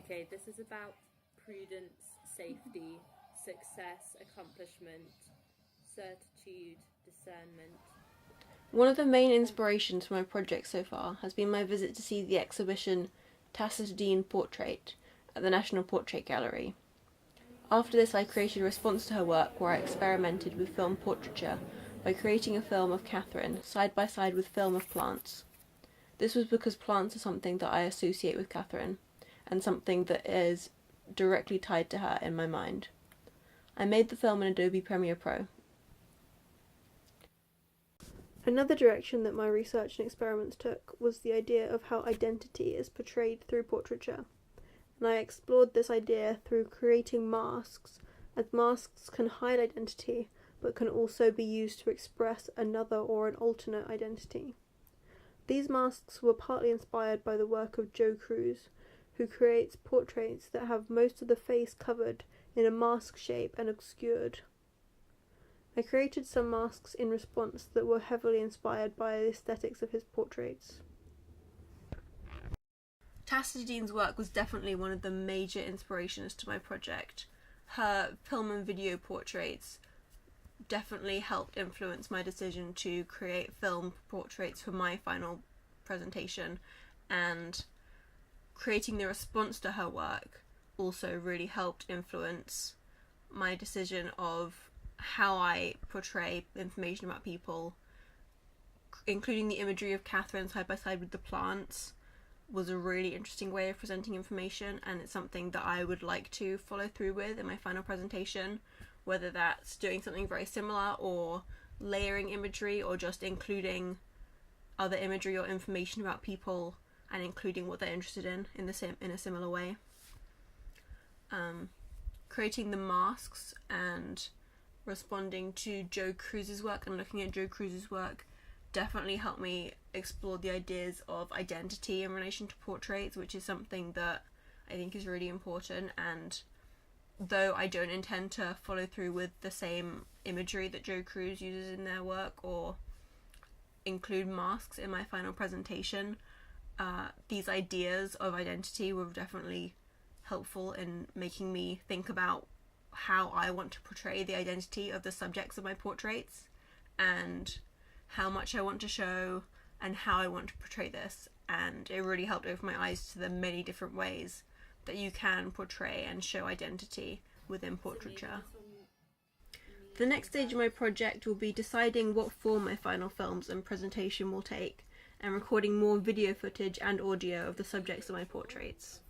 Okay, this is about prudence, safety, success, accomplishment, certitude, discernment. One of the main inspirations for my project so far has been my visit to see the exhibition Tacitidine Portrait at the National Portrait Gallery. After this, I created a response to her work where I experimented with film portraiture by creating a film of Catherine side by side with film of plants. This was because plants are something that I associate with Catherine, and something that is directly tied to her in my mind. I made the film in Adobe Premiere Pro. Another direction that my research and experiments took was the idea of how identity is portrayed through portraiture, and I explored this idea through creating masks, as masks can hide identity but can also be used to express another or an alternate identity. These masks were partly inspired by the work of Joe Cruz, who creates portraits that have most of the face covered in a mask shape and obscured. I created some masks in response that were heavily inspired by the aesthetics of his portraits. Tacitidine's work was definitely one of the major inspirations to my project. Her film and video portraits definitely helped influence my decision to create film portraits for my final presentation, and creating the response to her work also really helped influence my decision of how I portray information about people, including the imagery of Catherine side by side with the plants was a really interesting way of presenting information, and it's something that I would like to follow through with in my final presentation, whether that's doing something very similar or layering imagery or just including other imagery or information about people and including what they're interested in a similar way. Creating the masks and responding to Joe Cruz's work and looking at Joe Cruz's work definitely helped me explore the ideas of identity in relation to portraits, which is something that I think is really important. And though I don't intend to follow through with the same imagery that Joe Cruz uses in their work or include masks in my final presentation, these ideas of identity were definitely helpful in making me think about how I want to portray the identity of the subjects of my portraits and how much I want to show and how I want to portray this. And it really helped open my eyes to the many different ways that you can portray and show identity within portraiture. The next stage of my project will be deciding what form my final films and presentation will take, and recording more video footage and audio of the subjects of my portraits.